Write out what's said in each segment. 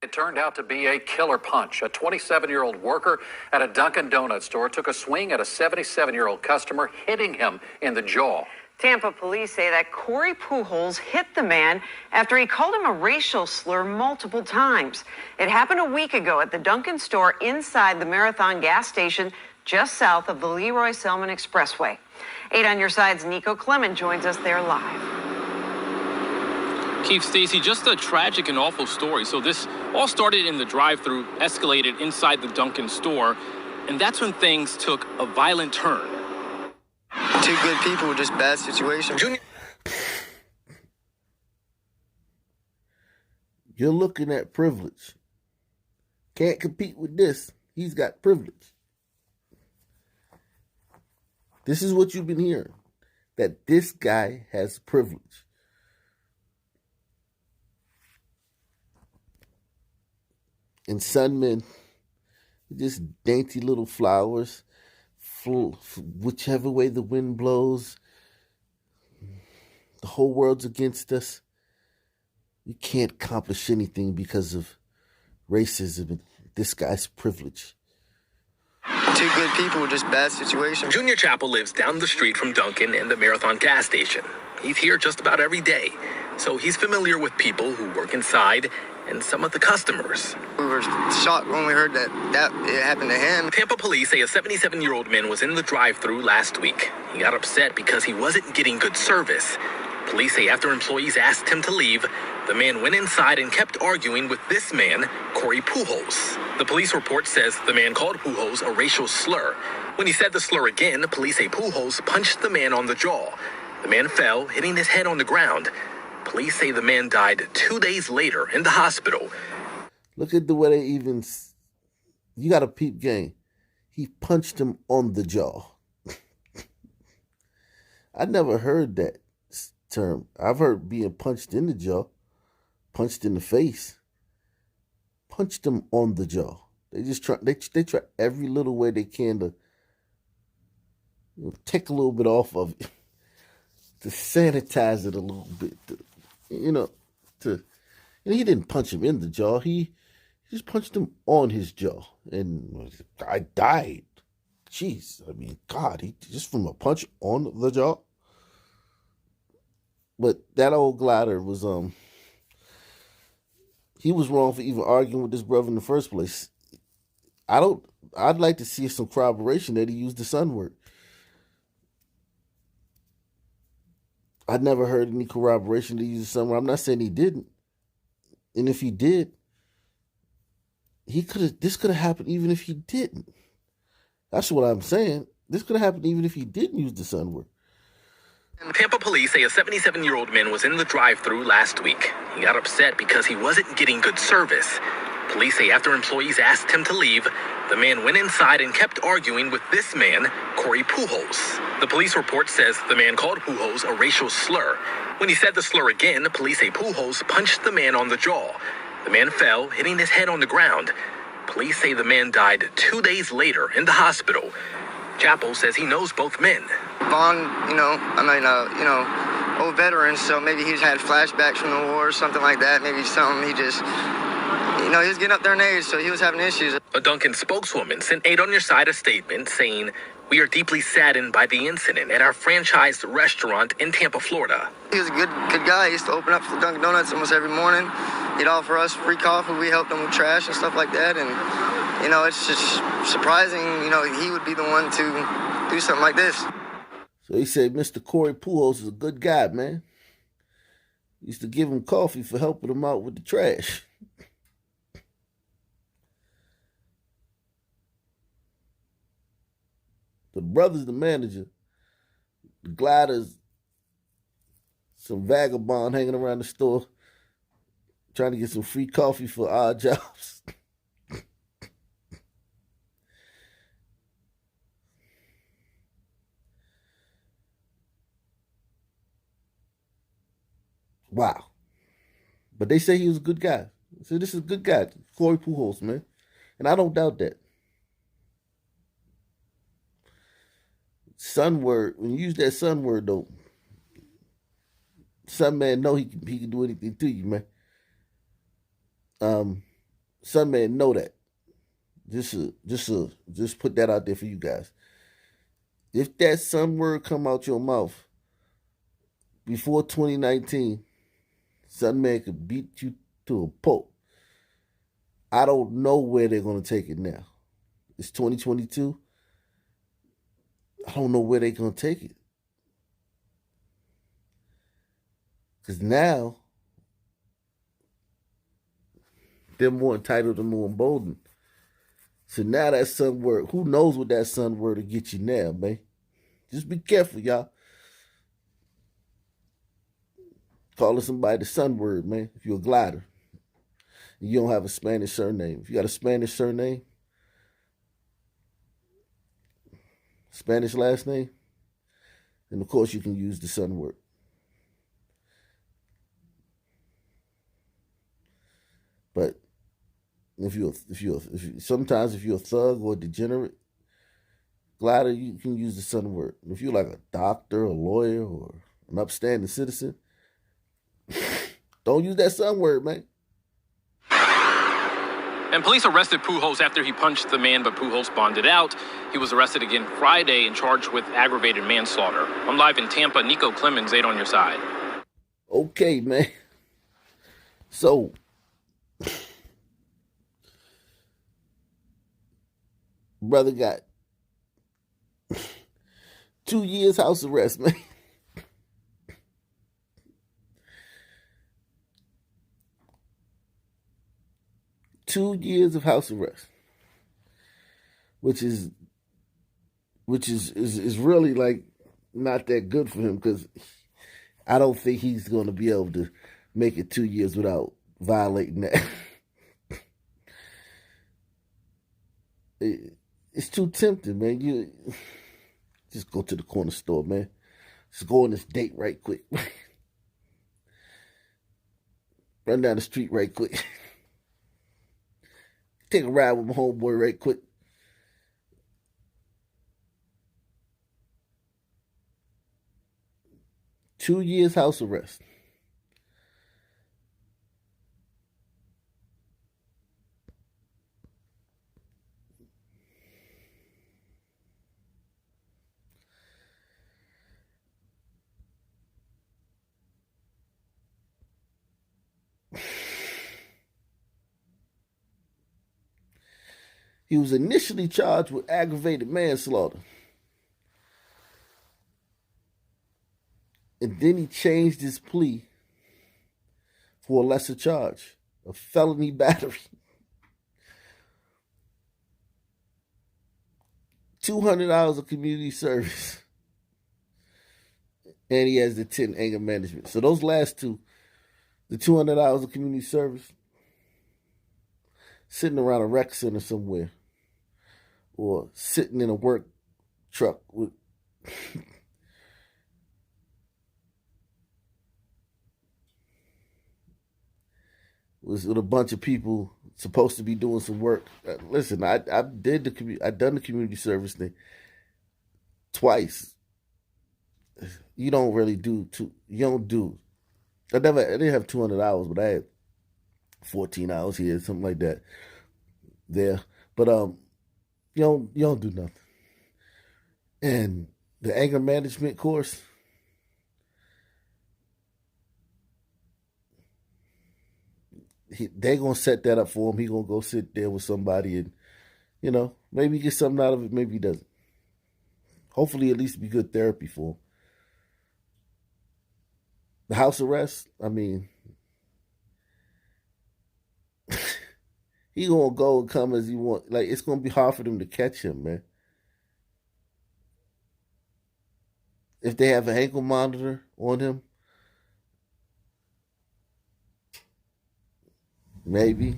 It turned out to be a killer punch. A 27-year-old worker at a Dunkin' Donuts store took a swing at a 77-year-old customer, hitting him in the jaw. Tampa police say that Corey Pujols hit the man after he called him a racial slur multiple times. It happened a week ago at the Dunkin' store inside the Marathon gas station just south of the Leroy Selman Expressway. 8 on your side's Nico Clement joins us there live. Keith, Stacy, just a tragic and awful story. So this all started in the drive-thru, escalated inside the Dunkin' store, and that's when things took a violent turn. Two good people, just bad situation. You're looking at privilege. Can't compete with this. He's got privilege. This is what you've been hearing, that this guy has privilege. And some men, just dainty little flowers, whichever way the wind blows, the whole world's against us. We can't accomplish anything because of racism and this guy's privilege. Two good people, just bad situation. Junior Chappell lives down the street from Dunkin' and the Marathon gas station. He's here just about every day, so he's familiar with people who work inside and some of the customers. We were shocked when we heard that it happened to him. Tampa police say a 77-year-old man was in the drive-thru last week. He got upset because he wasn't getting good service. Police say after employees asked him to leave, the man went inside and kept arguing with this man, Corey Pujols. The police report says the man called Pujols a racial slur. When he said the slur again, police say Pujols punched the man on the jaw. The man fell, hitting his head on the ground. Police say the man died 2 days later in the hospital. Look at the way they even... You got a peep game. He punched him on the jaw. I never heard that term. I've heard being punched in the jaw, punched in the face. Punched him on the jaw. They just try. They try every little way they can to take a little bit off of it, to sanitize it a little bit. He didn't punch him in the jaw. He just punched him on his jaw, and I died. Jeez, I mean, God, he just from a punch on the jaw. But that old glider was he was wrong for even arguing with this brother in the first place. I'd like to see some corroboration that he used the Sun word. I'd never heard any corroboration that he used the Sun word. I'm not saying he didn't. And if he did, this could have happened even if he didn't. That's what I'm saying. This could have happened even if he didn't use the Sun word. Tampa police say a 77-year-old man was in the drive-thru last week. He got upset because he wasn't getting good service. Police say after employees asked him to leave, the man went inside and kept arguing with this man, Corey Pujols. The police report says the man called Pujols a racial slur. When he said the slur again, police say Pujols punched the man on the jaw. The man fell, hitting his head on the ground. Police say the man died 2 days later in the hospital. Chappell says he knows both men. Vaughn, old veteran, so maybe he's had flashbacks from the war or something like that. Maybe something he just, he was getting up there in age, so he was having issues. A Dunkin' spokeswoman sent 8 on Your Side a statement saying, "We are deeply saddened by the incident at our franchised restaurant in Tampa, Florida." He was a good guy. He used to open up for Dunkin' Donuts almost every morning. He'd offer us free coffee. We helped him with trash and stuff like that. And, it's just surprising, he would be the one to do something like this. So he said, Mr. Corey Pujols is a good guy, man. Used to give him coffee for helping him out with the trash. The brother's the manager. The glider's some vagabond hanging around the store trying to get some free coffee for odd jobs. Wow. But they say he was a good guy. So this is a good guy, Corey Pujols, man. And I don't doubt that. Sun word, when you use that Sun word, though, some man know he can do anything to you, man. Son man, know that. Just put that out there for you guys. If that son word come out your mouth before 2019, son man could beat you to a pulp. I don't know where they're going to take it now. It's 2022. I don't know where they're going to take it. Because now, they're more entitled and more emboldened. So now that son word, who knows what that son word will get you now, man? Just be careful, y'all. Calling somebody the son word, man, if you're a glider. You don't have a Spanish surname. If you got a Spanish surname, Spanish last name, then of course you can use the son word. But sometimes if you're a thug or a degenerate glider, you can use the son word. If you're like a doctor, a lawyer, or an upstanding citizen, don't use that son word, man. And police arrested Pujols after he punched the man, but Pujols bonded out. He was arrested again Friday and charged with aggravated manslaughter. I'm live in Tampa. Nico Clemens, 8 on your side. Okay, man. So, brother got 2 years house arrest, man. 2 years of house arrest, which is really like not that good for him, because I don't think he's going to be able to make it 2 years without violating that. It's too tempting, man. You just go to the corner store, man. Just go on this date right quick. Run down the street right quick. Take a ride with my homeboy right quick. Two years house arrest. He was initially charged with aggravated manslaughter. And then he changed his plea for a lesser charge, a felony battery. 200 hours of community service. And he has the 10 anger management. So those last two, the 200 hours of community service, sitting around a rec center somewhere, or sitting in a work truck with with a bunch of people supposed to be doing some work. Listen, I done the community service thing twice. You don't really do I didn't have 200 hours, but I had 14 hours here, something like that there. But you don't do nothing. And the anger management course, they're going to set that up for him. He's going to go sit there with somebody and, maybe he gets something out of it, maybe he doesn't. Hopefully at least be good therapy for him. The house arrest, I mean, he going to go and come as he want. Like, it's going to be hard for them to catch him, man. If they have an ankle monitor on him, maybe.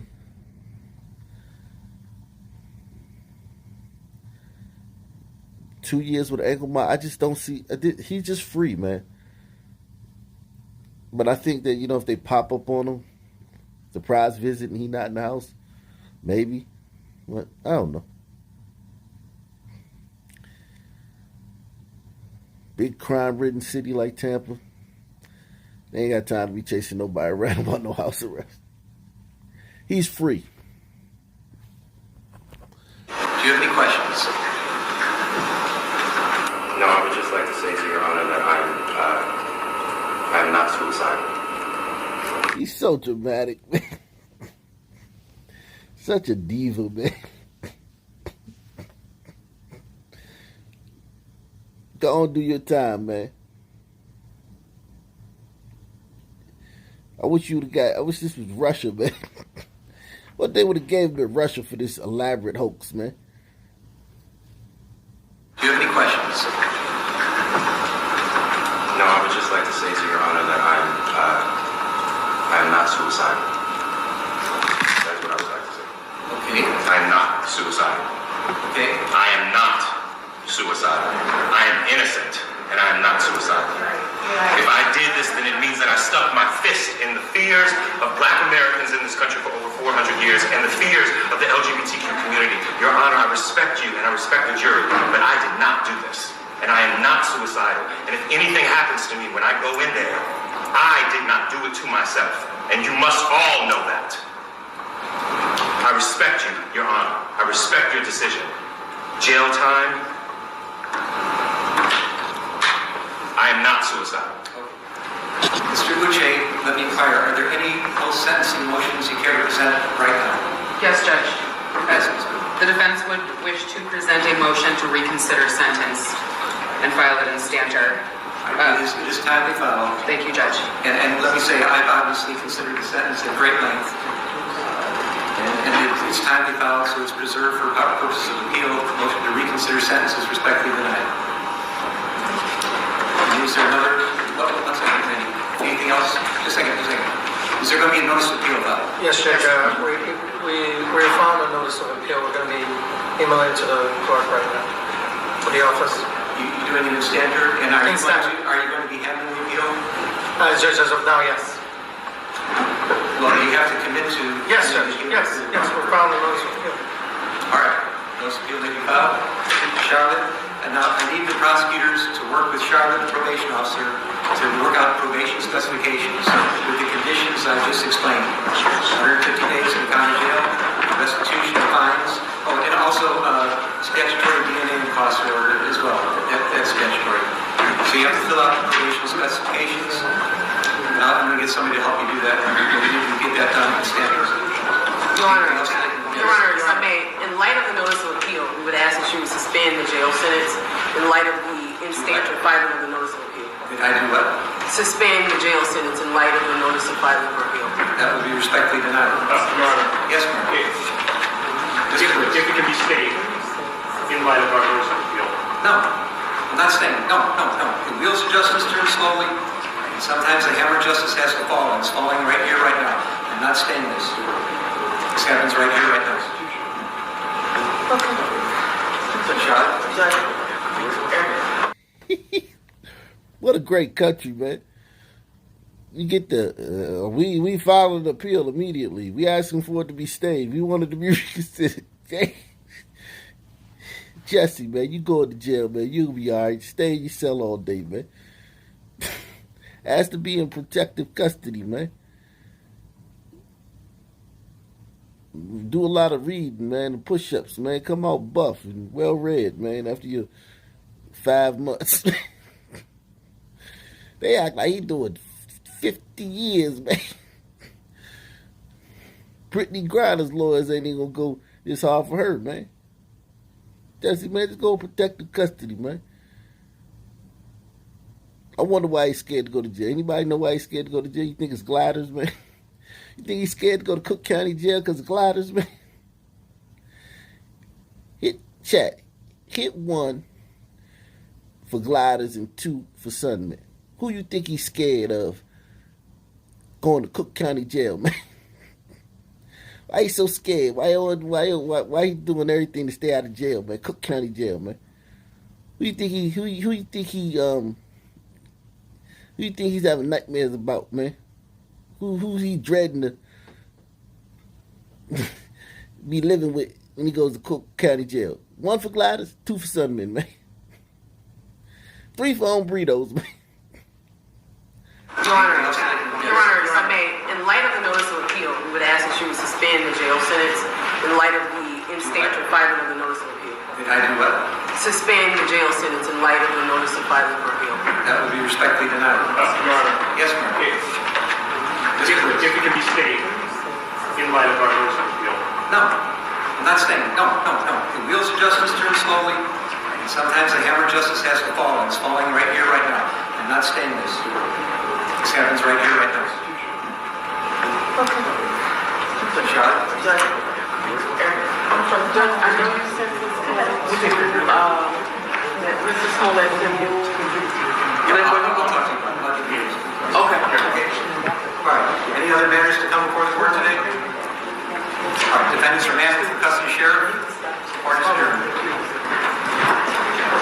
$2 years with an ankle monitor, I just don't see. He's just free, man. But I think that, if they pop up on him, surprise visit, and he not in the house, maybe. But I don't know. Big crime-ridden city like Tampa, they ain't got time to be chasing nobody around about no house arrest. He's free. Do you have any questions? No, I would just like to say to Your Honor that I'm not suicidal. He's so dramatic, man. Such a diva, man. Go on, do your time, man. I wish this was Russia, man. What they would have gave me Russia for this elaborate hoax, man. Do you have any questions? No, I would just like to say to Your Honor that I'm not suicidal. That's what I would like to say. Okay. I'm not suicidal. Okay. I am not suicidal. I am innocent, and I am not suicidal. If I did this, then it means that I stuck my fist in the fears of Black Americans in this country for over 400 years and the fears of the LGBTQ community. Your Honor, I respect you and I respect the jury, but I did not do this. And I am not suicidal. And if anything happens to me when I go in there, I did not do it to myself. And you must all know that. I respect you, Your Honor. I respect your decision. Jail time. I am not suicidal. Mr. Uche, let me inquire, are there any post-sentencing motions you care to present right now? Yes, Judge. Yes, Ms. Booth. The defense would wish to present a motion to reconsider sentence and file it in stanter. It is timely filed. Thank you, Judge. And let me say, I've obviously considered the sentence at great length. And it's timely filed, so it's preserved for purposes of appeal. The motion to reconsider sentence is respectfully denied. Is there another? One second, anything else? Just a second. Is there going to be a notice of appeal filed? Yes, Judge. We found a notice of appeal. We're going to be emailing to the clerk right now for the office. You doing it in standard? And are you going to be handling the appeal? Judge, as of now, yes. Well, you have to commit to. Yes, Judge. Yes. We found a notice of appeal. All right. Notice of appeal may be filed. Charlotte. And now I need the prosecutors to work with Charlotte, the probation officer, to work out probation specifications with the conditions I just explained. 150 days in the county jail, restitution of fines, and also statutory DNA and cost order as well. That's statutory. So you have to fill out the probation specifications. Now I'm going to get somebody to help you do that. You can get that done in standards. Your Honor, if I may, in light of the notice of appeal, we would ask that you suspend the jail sentence in light of the in-stanter filing of the notice of appeal. Did I do what? Suspend the jail sentence in light of the notice of filing for appeal. That would be respectfully denied. Your Honor. Yes, ma'am. If it can be stayed in light of our notice of appeal. No, I'm not staying. No. The wheels of justice turn slowly. And sometimes the hammer of justice has to fall, and it's falling right here, right now. I'm not staying this. This happens right here, right now. What a great country, man. You get the we filed an appeal immediately. We asking for it to be stayed. We wanted to be reconsidered. Jussie, man, you go to jail, man. You'll be all right. Stay in your cell all day, man. Ask to be in protective custody, man. Do a lot of reading, man, and push-ups, man. Come out buff and well-read, man, after your 5 months. They act like he doing 50 years, man. Brittany Griner's lawyers ain't even gonna go this hard for her, man. Jussie, man, just go protective custody, man. I wonder why he's scared to go to jail. Anybody know why he's scared to go to jail? You think it's gliders, man? You think he's scared to go to Cook County Jail because of gliders, man? Hit 1 for gliders and 2 for Sunman. Who you think he's scared of going to Cook County Jail, man? Why he so scared? Why he doing everything to stay out of jail, man? Cook County Jail, man. Who you think he's having nightmares about, man? Who's he dreading to be living with when he goes to Cook County Jail? 1 for gliders, 2 for Sunman, man. 3 for hombredos, man. Your Honor, if I may, in light of the notice of appeal, we would ask that you suspend the jail sentence in light of the in-stanter filing of the notice of appeal. Did I do what? Suspend the jail sentence in light of the notice of filing for appeal. That would be respectfully denied. Your Honor, Yes, ma'am. if it can be stayed in light of our notice of appeal. No, I'm not staying. No. The wheels of justice turn slowly, and sometimes the hammer of justice has to fall, and it's falling right here, right now. I'm not staying this. This happens right here, right now. Charlotte? Judge, I know you said this that Mr. Smollett can be. I'll talk to you about the views. Okay. All right. Any other matters to come before the court today? All right. Defendants remanded for custody sheriff. Court is adjourned.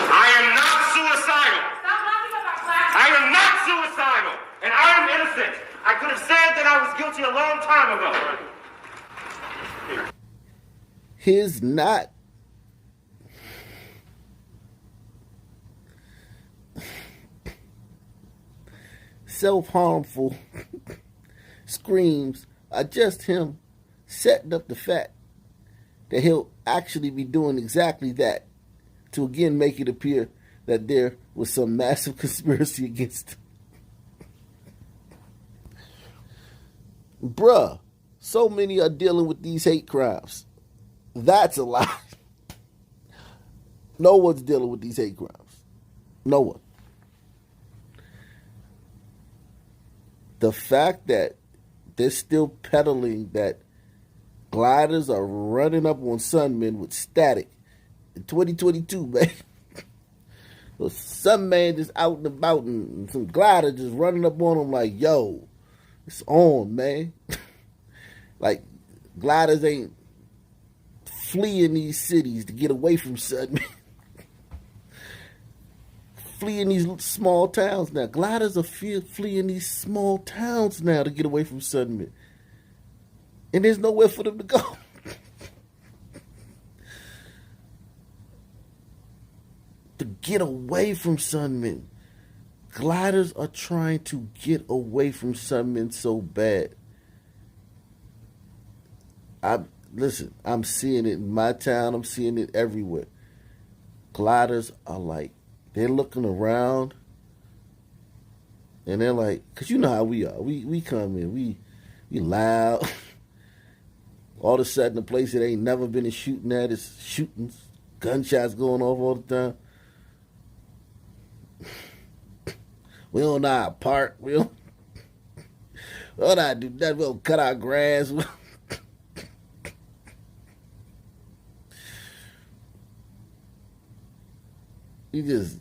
I am not suicidal. I am not suicidal. And I am innocent. I could have said that I was guilty a long time ago. His not self-harmful screams are just him setting up the fact that he'll actually be doing exactly that to again make it appear that there was some massive conspiracy against him. Bruh, so many are dealing with these hate crimes. That's a lie. No one's dealing with these hate crimes. No one. The fact that they're still peddling that gliders are running up on Sunmen with static in 2022, man. So some man just out and about and some glider just running up on him like, yo, it's on, man. Like, gliders ain't fleeing these cities to get away from Sunmen. Fleeing these small towns now. Gliders are fleeing these small towns now to get away from Sunmen. And there's nowhere for them to go. To get away from Sunmen. Gliders are trying to get away from Sunmen so bad. Listen, I'm seeing it in my town. I'm seeing it everywhere. Gliders are like, they're looking around and they're like, because you know how we are. We come in, we loud. All of a sudden, a place that ain't never been a shooting at is shootings, gunshots going off all the time. We don't know how to park. We don't know how to do that. We don't cut our grass. You just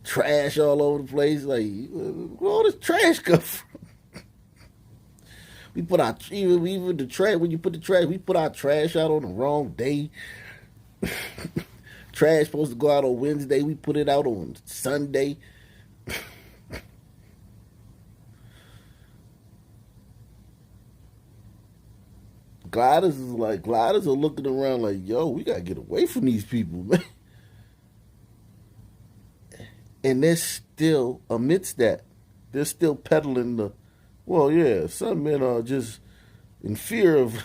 trash all over the place. Like, where all this trash come from? We put our even the trash. When you put the trash, we put our trash out on the wrong day. Trash supposed to go out on Wednesday. We put it out on Sunday. Gliders are looking around like, yo, we gotta get away from these people, man. And they're still, amidst that, they're still peddling the, well, yeah, some men are just in fear of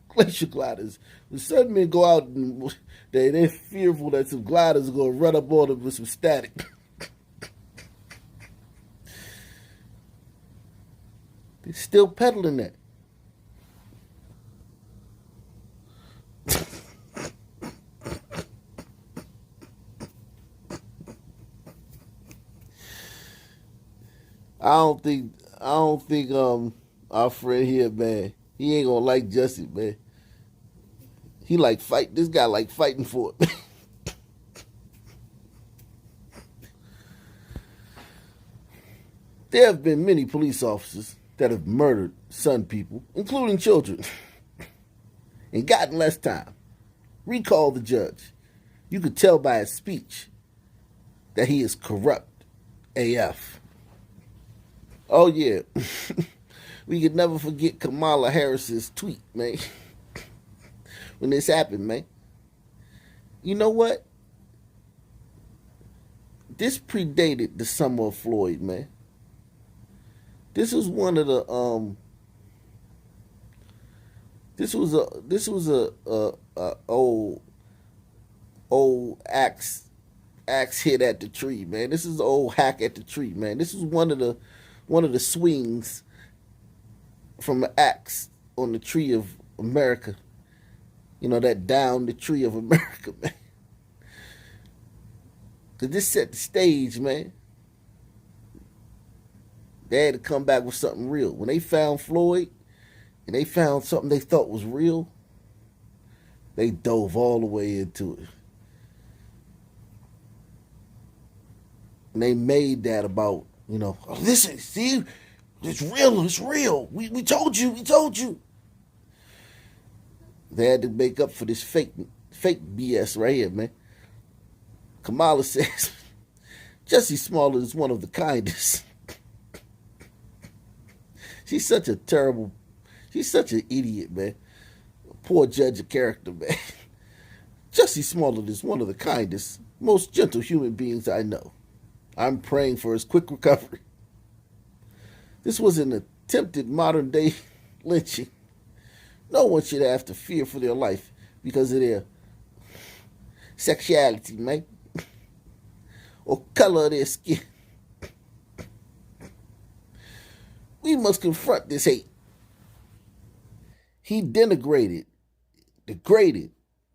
glacier gliders. When some men go out and they're fearful that some gliders are gonna run up on them with some static. They're still peddling that. I don't think our friend here, man, he ain't gonna like Jussie, man. He like fight. This guy like fighting for it. There have been many police officers that have murdered Sun people, including children, and gotten less time. Recall the judge. You could tell by his speech that he is corrupt AF. Oh, yeah. We could never forget Kamala Harris's tweet, man. When this happened, man. You know what? This predated the summer of Floyd, man. This was one of the This was a old axe hit at the tree, man. This is an old hack at the tree, man. This is one of the swings from an axe on the tree of America. You know, that down the tree of America, man. Cause this set the stage, man. They had to come back with something real. When they found Floyd and they found something they thought was real, they dove all the way into it. And they made that about, oh, listen, see, it's real. We told you. They had to make up for this fake BS right here, man. Kamala says, Jussie Smollett is one of the kindest. She's such an idiot, man. Poor judge of character, man. Jussie Smollett is one of the kindest, most gentle human beings I know. I'm praying for his quick recovery. This was an attempted modern-day lynching. No one should have to fear for their life because of their sexuality, man, or color of their skin. We must confront this hate. He degraded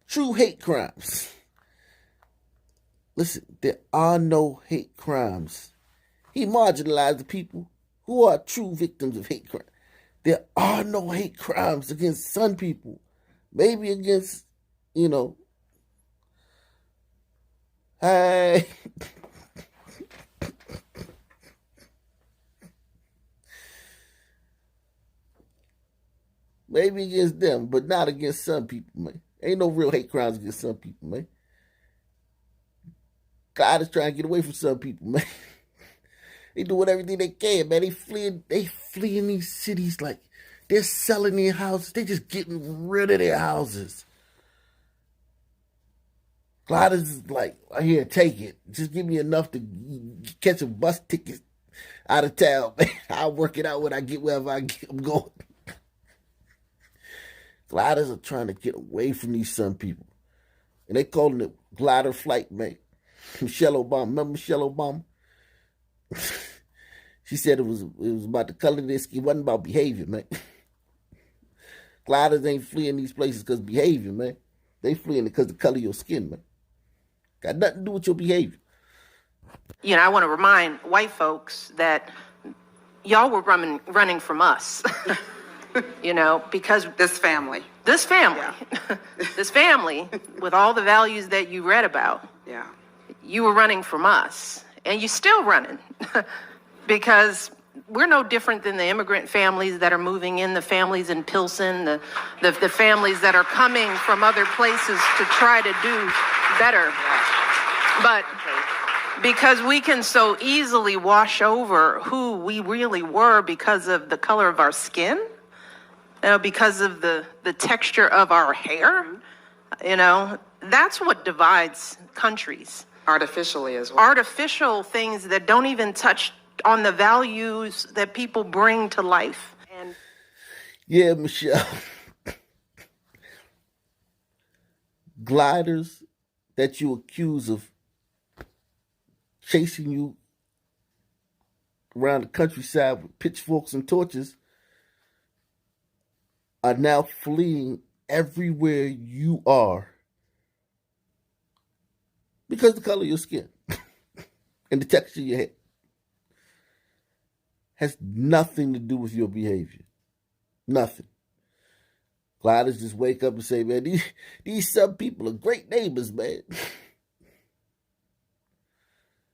true hate crimes. Listen, there are no hate crimes. He marginalized the people who are true victims of hate crime. There are no hate crimes against some people. Maybe against, hey. Maybe against them, but not against some people, man. Ain't no real hate crimes against some people, man. God is trying to get away from some people, man. They doing everything they can, man. They fleeing these cities like they're selling their houses. They just getting rid of their houses. Gliders is like, here, take it. Just give me enough to catch a bus ticket out of town, man. I'll work it out when I get wherever I'm going. Gliders are trying to get away from these some people. And they calling it glider flight, man. Michelle Obama. Remember Michelle Obama? She said it was about the color of their skin. It wasn't about behavior, man. Gliders ain't fleeing these places because of behavior, man. They fleeing because of the color of your skin, man. Got nothing to do with your behavior. I want to remind white folks that y'all were running from us. Because this family, yeah. This family, with all the values that you read about, yeah, you were running from us, and you're still running, because we're no different than the immigrant families that are moving in, the families in Pilsen, the families that are coming from other places to try to do better, but because we can so easily wash over who we really were because of the color of our skin. Because of the texture of our hair, that's what divides countries. Artificially as well. Artificial things that don't even touch on the values that people bring to life. And yeah, Michelle. Gliders that you accuse of chasing you around the countryside with pitchforks and torches are now fleeing everywhere you are because of the color of your skin and the texture of your hair. Has nothing to do with your behavior. Nothing. Gliders just wake up and say, man, these some people are great neighbors, man.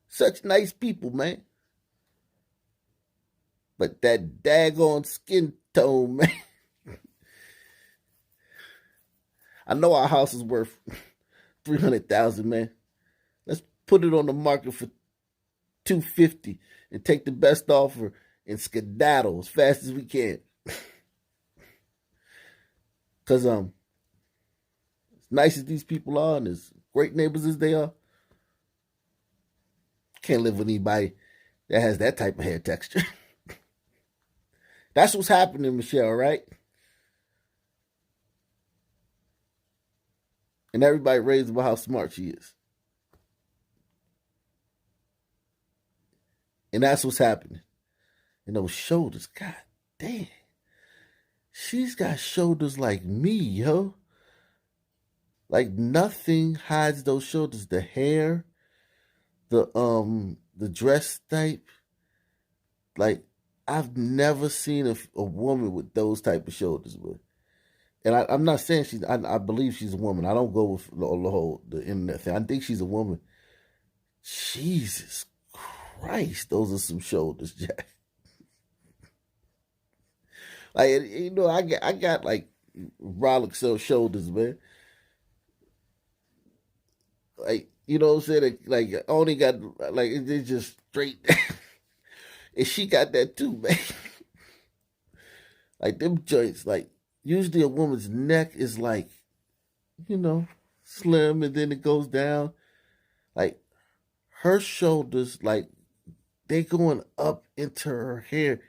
Such nice people, man. But that daggone skin tone, man. I know our house is worth $300,000, man. Let's put it on the market for $250 and take the best offer and skedaddle as fast as we can. Cause as nice as these people are and as great neighbors as they are, can't live with anybody that has that type of hair texture. That's what's happening, Michelle, right? And everybody raves about how smart she is. And that's what's happening. And those shoulders, god damn. She's got shoulders like me, yo. Like nothing hides those shoulders. The hair, the dress type. Like I've never seen a woman with those type of shoulders, but. And I'm not saying I believe she's a woman. I don't go with the internet thing. I think she's a woman. Jesus Christ, those are some shoulders, Jack. Like, you know, I got like Rollick shoulders, man. Like, you know what I'm saying? Like, I only got, like, it's just straight. And she got that too, man. Like, them joints, like, usually a woman's neck is like, you know, slim and then it goes down. Like her shoulders, like they going up into her hair.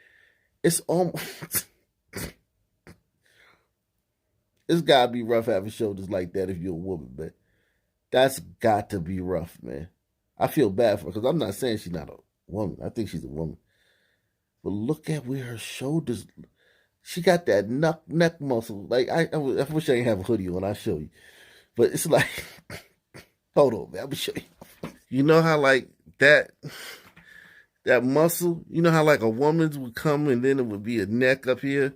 It's almost, it's gotta be rough having shoulders like that if you're a woman, man. That's got to be rough, man. I feel bad for her because I'm not saying she's not a woman. I think she's a woman. But look at where her shoulders. She got that neck muscle. Like, I wish I didn't have a hoodie on. I'll show you. But it's like, hold on, man. I'm going to show you. You know how, like, that muscle, you know how, like, a woman's would come and then it would be a neck up here?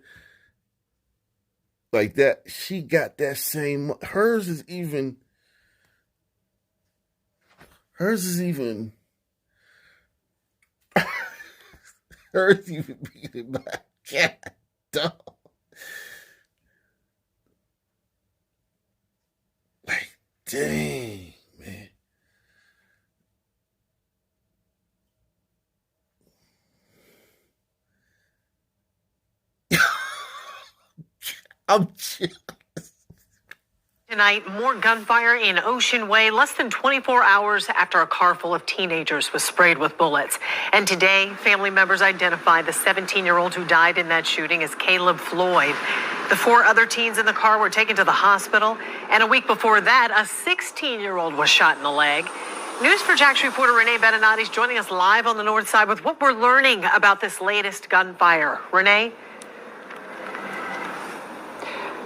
Like that. She got that same, hers is even beating my cat. Dog. Like, dang, man. I'm chill. Tonight, more gunfire in Ocean Way less than 24 hours after a car full of teenagers was sprayed with bullets. And today, family members identified the 17-year-old who died in that shooting as Caleb Floyd. The 4 other teens in the car were taken to the hospital. And a week before that, a 16-year-old was shot in the leg. News4Jax reporter Renee Beninati is joining us live on the north side with what we're learning about this latest gunfire. Renee?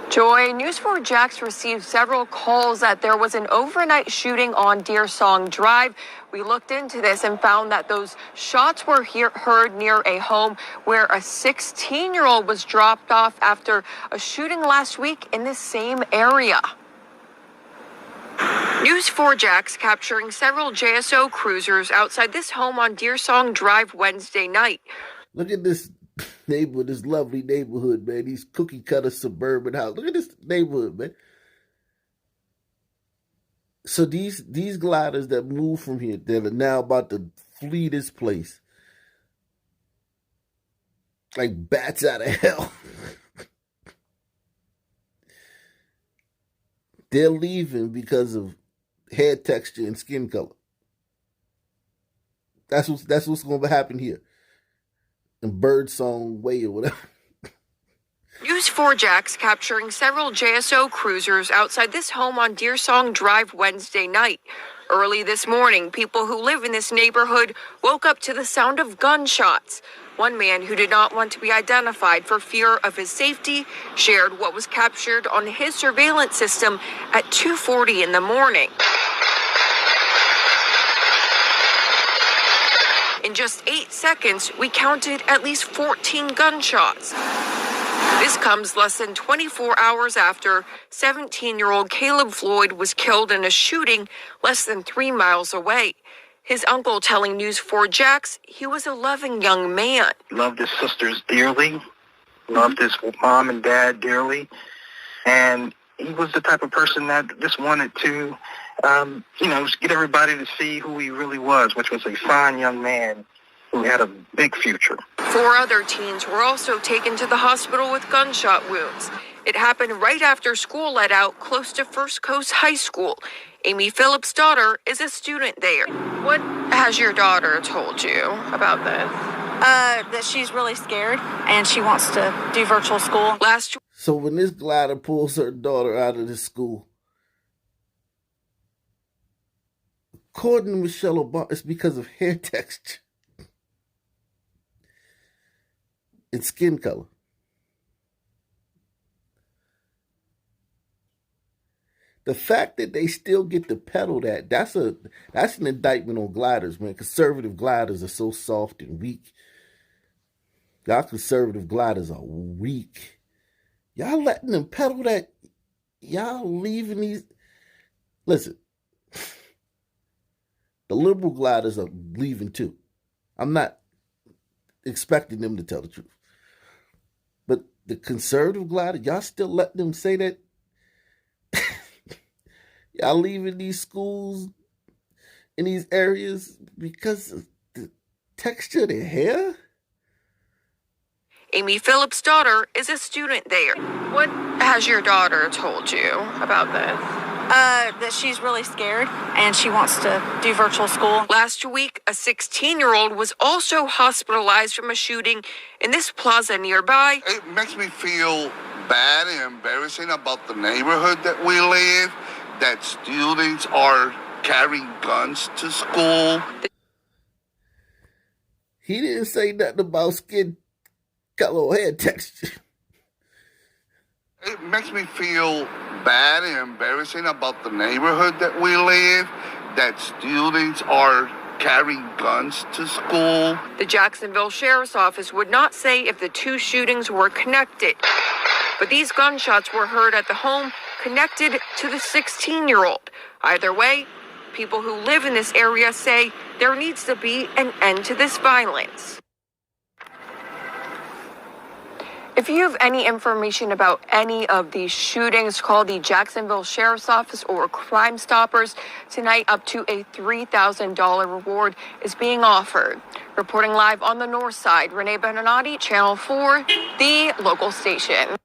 Joy, News4Jax received several calls that there was an overnight shooting on Deer Song Drive. We looked into this and found that those shots were heard near a home where a 16-year-old was dropped off after a shooting last week in this same area. News4Jax capturing several JSO cruisers outside this home on Deer Song Drive Wednesday night. Look at this neighborhood, this lovely neighborhood, man. These cookie cutter suburban houses. Look at this neighborhood, man. So these gliders that move from here, that are now about to flee this place, like bats out of hell. They're leaving because of hair texture and skin color. That's what's going to happen here. In Birdsong Way or whatever. News4Jax capturing several JSO cruisers outside this home on Deer Song Drive Wednesday night. Early this morning, people who live in this neighborhood woke up to the sound of gunshots. One man who did not want to be identified for fear of his safety shared what was captured on his surveillance system at 2:40 in the morning. In just 8 seconds, we counted at least 14 gunshots. This comes less than 24 hours after 17-year-old Caleb Floyd was killed in a shooting less than 3 miles away. His uncle telling News4Jax he was a loving young man. Loved his sisters dearly, loved his mom and dad dearly, and he was the type of person that just wanted to just get everybody to see who he really was, which was a fine young man who had a big future. 4 other teens were also taken to the hospital with gunshot wounds. It happened right after school let out close to First Coast High School. Amy Phillips' daughter is a student there. What has your daughter told you about this? That she's really scared and she wants to do virtual school. So when this glider pulls her daughter out of the school, According to Michelle Obama, it's because of hair texture and skin color. The fact that they still get to peddle that's an indictment on gliders, man. Conservative gliders are so soft and weak. Y'all conservative gliders are weak. Y'all letting them peddle that. Y'all leaving these. Listen, the liberal gliders are leaving too. I'm not expecting them to tell the truth. But the conservative gliders, y'all still letting them say that. Y'all leaving these schools in these areas because of the texture of their hair? Amy Phillips' daughter is a student there. What has your daughter told you about this? That she's really scared and she wants to do virtual school. Last week, a 16-year-old was also hospitalized from a shooting in this plaza nearby. It makes me feel bad and embarrassing about the neighborhood that we live, that students are carrying guns to school. He didn't say nothing about skin color or hair texture. It makes me feel bad and embarrassing about the neighborhood that we live, that students are carrying guns to school. The Jacksonville Sheriff's Office would not say if the two shootings were connected, but these gunshots were heard at the home connected to the 16-year-old. Either way, people who live in this area say there needs to be an end to this violence. If you have any information about any of these shootings, call the Jacksonville Sheriff's Office or Crime Stoppers. Tonight, up to a $3,000 reward is being offered. Reporting live on the north side, Renee Benanati, Channel 4, the local station.